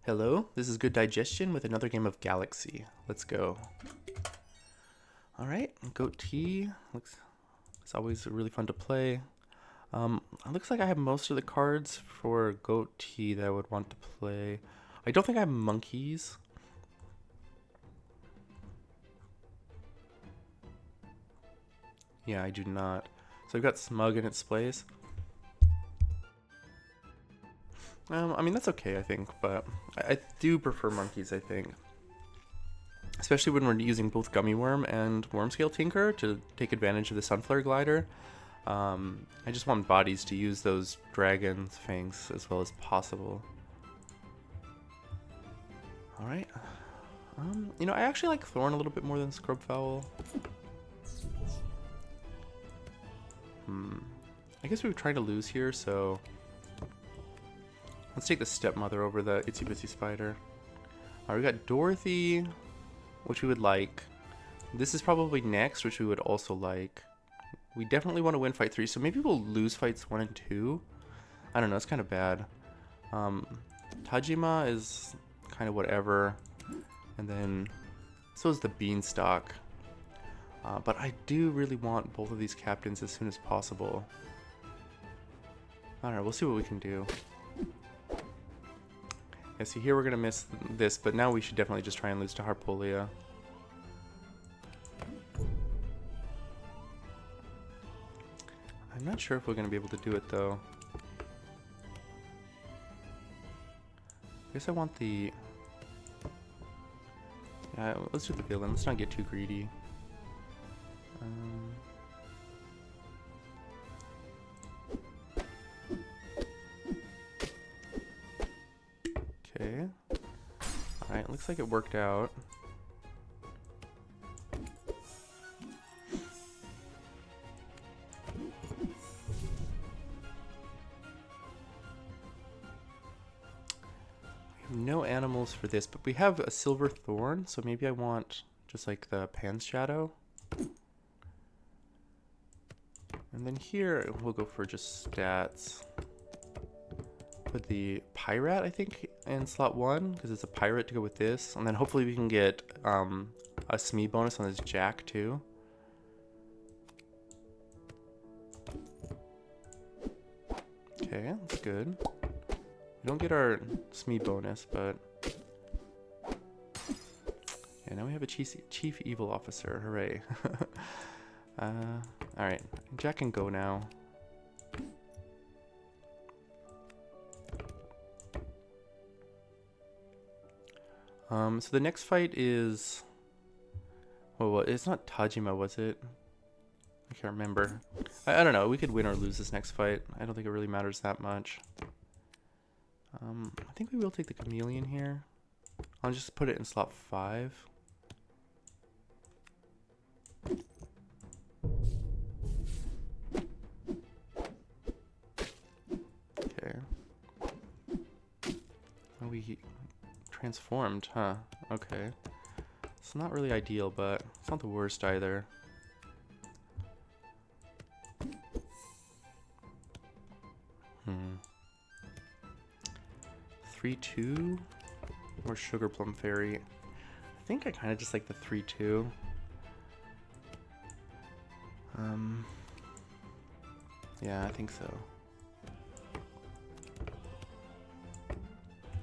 Hello, this is Good Digestion with another game of Galaxy. Let's go. Alright, Goat T. It's always really fun to play. It looks like I have most of the cards for Goat T that I would want to play. I don't think I have monkeys. Yeah, I do not. So I've got Smug in its place. I mean, that's okay, I think, but I do prefer monkeys, I think. Especially when we're using both Gummy Worm and Wormscale Tinker to take advantage of the Sunflare Glider. I just want bodies to use those Dragon's Fangs as well as possible. Alright. I actually like Thorn a little bit more than Scrubfowl. I guess we were trying to lose here, so let's take the Stepmother over the Itsy Bitsy Spider. Alright, we got Dorothy, which we would like. This is probably next, which we would also like. We definitely want to win fight 3, so maybe we'll lose fights 1 and 2. I don't know, it's kind of bad. Tajima is kind of whatever. And then, so is the Beanstalk. But I do really want both of these captains as soon as possible. Alright, we'll see what we can do. Yeah, see here we're going to miss this, but now we should definitely just try and lose to Harpolia. I'm not sure if we're going to be able to do it though. I guess I want the... Yeah, let's do the villain. Let's not get too greedy. Okay. Alright, looks like it worked out. No animals for this, but we have a Silver Thorn, so maybe I want just like the Pan's Shadow. And then here we'll go for just stats. Put the Pirate, I think, in slot 1, because it's a pirate to go with this. And then hopefully we can get a SME bonus on this Jack too. Okay, that's good. We don't get our SME bonus, but... Yeah, now we have a Chief Evil Officer. Hooray. Alright, Jack can go now. So the next fight is... Well, it's not Tajima, was it? I can't remember. I don't know, we could win or lose this next fight. I don't think it really matters that much. I think we will take the Chameleon here. I'll just put it in slot 5. Okay. Oh, we transformed, huh? Okay. It's not really ideal, but it's not the worst either. 3-2 or Sugar Plum Fairy. I think I kind of just like the 3-2. Yeah, I think so.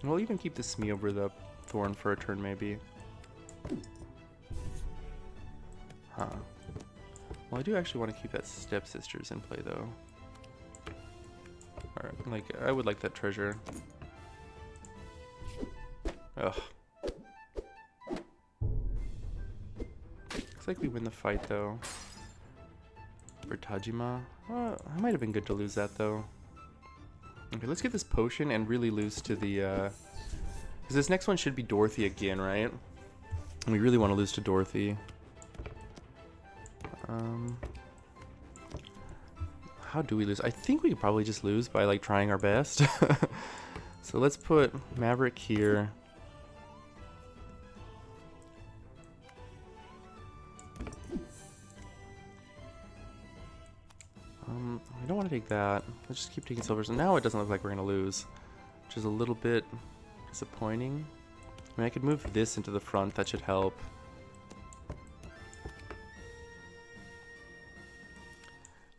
We'll even keep the Smee over the Thorn for a turn, maybe. Huh. Well, I do actually want to keep that Stepsisters in play, though. Or, like, I would like that treasure. Ugh. Looks like we win the fight, though. For Tajima. I might have been good to lose that, though. Okay, let's get this potion and really lose to the, because this next one should be Dorothy again, right? And we really want to lose to Dorothy. How do we lose? I think we could probably just lose by, like, trying our best. So let's put Maverick here. I don't want to take that. Let's just keep taking silvers. And now it doesn't look like we're going to lose. Which is a little bit Disappointing. I mean, I could move this into the front. That should help.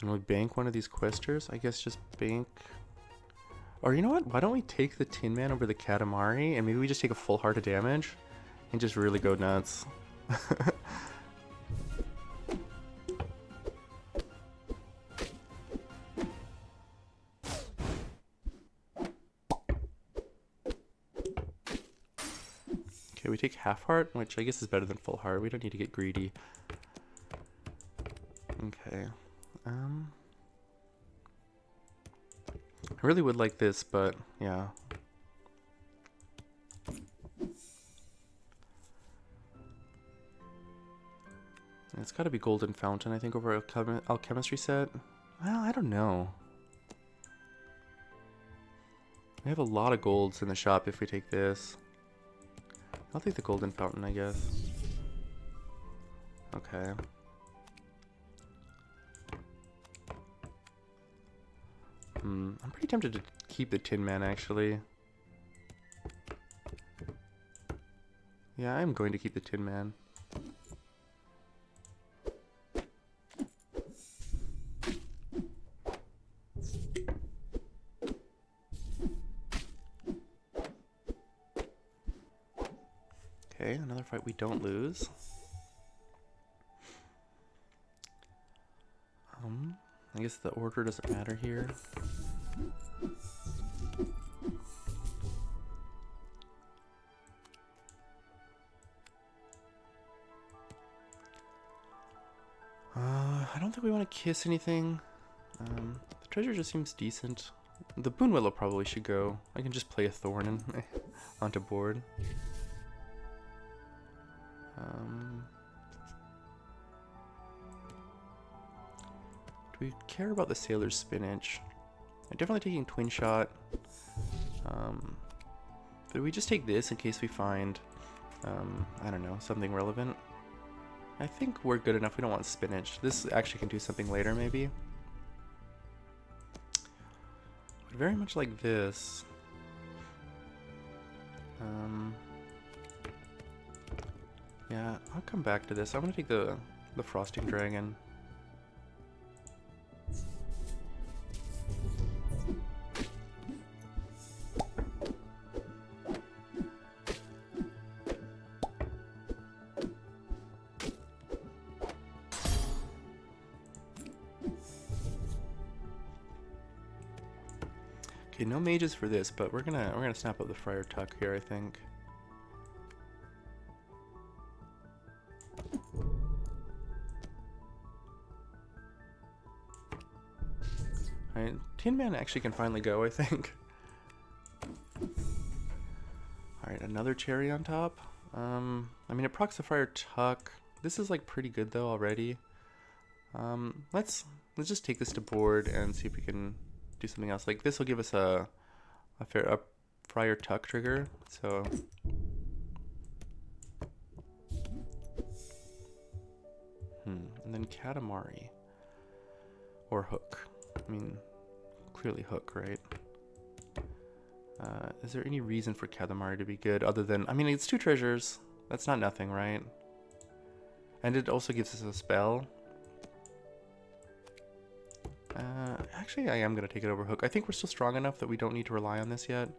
And we bank one of these questers? I guess just bank... Or you know what? Why don't we take the Tin Man over the Katamari and maybe we just take a full heart of damage and just really go nuts. Okay, we take half heart, which I guess is better than full heart. We don't need to get greedy. Okay. I really would like this, but yeah. It's got to be Golden Fountain, I think, over Alchemistry set. Well, I don't know. We have a lot of golds in the shop if we take this. I'll take the Golden Fountain, I guess. Okay. I'm pretty tempted to keep the Tin Man, actually. Yeah, I'm going to keep the Tin Man. Okay, another fight we don't lose. I guess the order doesn't matter here. I don't think we want to kiss anything. The treasure just seems decent. The Boon Willow probably should go. I can just play a Thorn and onto board. Do we care about the Sailor's Spinach? I'm definitely taking Twin Shot. But we just take this in case we find, I don't know, something relevant. I think we're good enough. We don't want Spinach. This actually can do something later, maybe. But very much like this. Yeah, I'll come back to this. I'm gonna take the Frosting Dragon. Okay, no mages for this, but we're gonna snap up the Friar Tuck here, I think. Alright, Tin Man actually can finally go, I think. Alright, another cherry on top. I mean, it procs the Friar Tuck. This is like pretty good though already. Let's just take this to board and see if we can do something else. Like this will give us a Friar Tuck trigger. So and then Katamari or Hook. I mean, clearly Hook, right? Is there any reason for Katamari to be good other than, I mean, it's 2 treasures. That's not nothing, right? And it also gives us a spell. Actually, I am going to take it over Hook. I think we're still strong enough that we don't need to rely on this yet.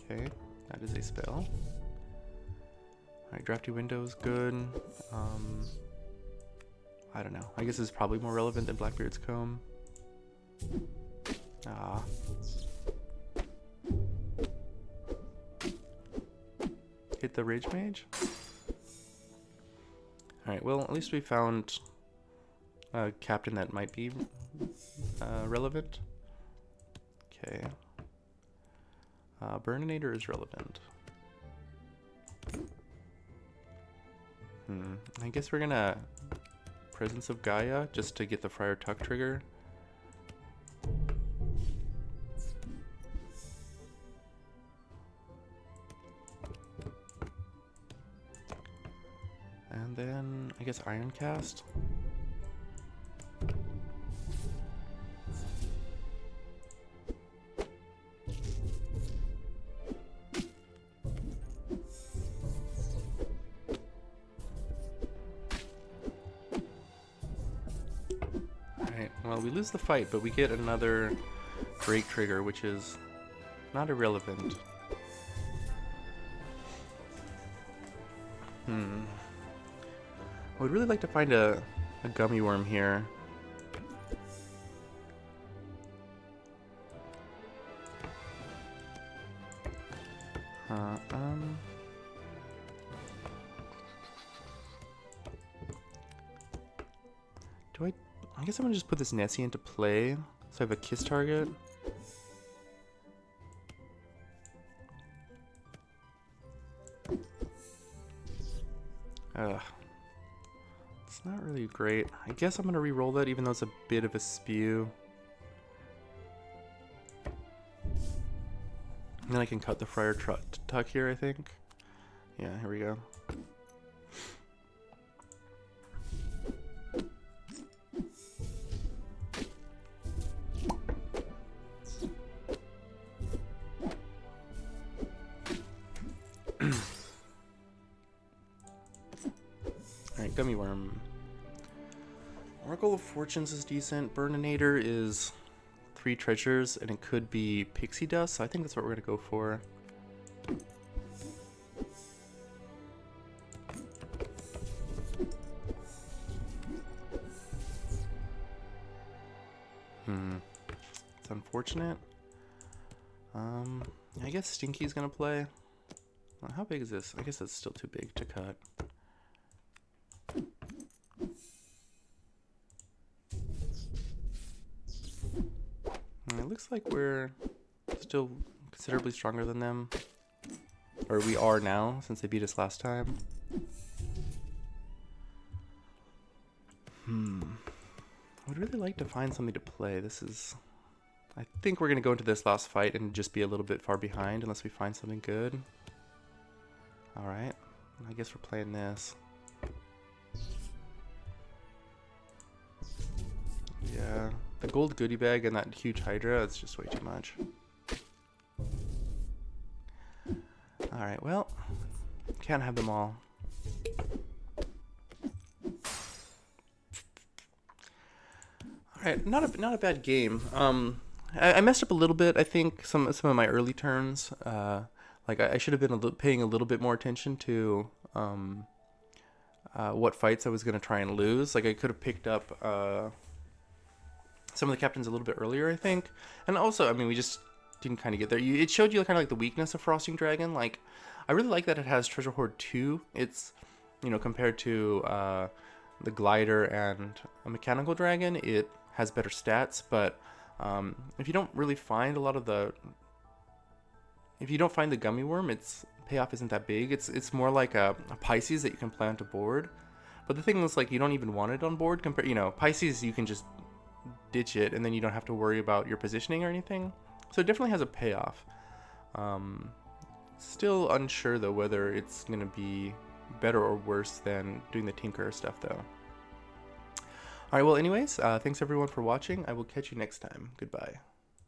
Okay, that is a spell. Alright, Drafty Window's good. I don't know. I guess it's probably more relevant than Blackbeard's Comb. Ah. Hit the Rage Mage? Alright, well, at least we found a captain that might be relevant. Okay. Burninator is relevant. I guess we're gonna Presence of Gaia just to get the Friar Tuck trigger. And then I guess Iron Cast. Well, we lose the fight, but we get another break trigger, which is not irrelevant. I would really like to find a gummy worm here. I guess I'm gonna just put this Nessie into play, so I have a kiss target. It's not really great. I guess I'm gonna re-roll that, even though it's a bit of a spew. And then I can cut the Friar Tuck here, I think. Yeah, here we go. Alright, Gummy Worm. Oracle of Fortunes is decent. Burninator is 3 treasures, and it could be Pixie Dust, so I think that's what we're going to go for. It's unfortunate. I guess Stinky's going to play. How big is this? I guess it's still too big to cut. It looks like we're still considerably stronger than them. Or we are now, since they beat us last time. I would really like to find something to play. This is... I think we're going to go into this last fight and just be a little bit far behind unless we find something good. Alright, I guess we're playing this. Yeah, the gold goodie bag and that huge Hydra, it's just way too much. Alright, well, can't have them all. Alright, not a bad game. I messed up a little bit, I think, some of my early turns. Like, I should have been paying a little bit more attention to what fights I was going to try and lose. Like, I could have picked up some of the captains a little bit earlier, I think. And also, I mean, we just didn't kind of get there. It showed you kind of like the weakness of Frosting Dragon. Like, I really like that it has Treasure Hoard 2. It's, you know, compared to the Glider and a Mechanical Dragon, it has better stats. But if you don't really find a lot of the... If you don't find the Gummy Worm, its payoff isn't that big. It's more like a Pisces that you can play onto board. But the thing is, like, you don't even want it on board. You know, Pisces, you can just ditch it, and then you don't have to worry about your positioning or anything. So it definitely has a payoff. Still unsure, though, whether it's going to be better or worse than doing the Tinker stuff, though. Alright, well, anyways, thanks everyone for watching. I will catch you next time. Goodbye.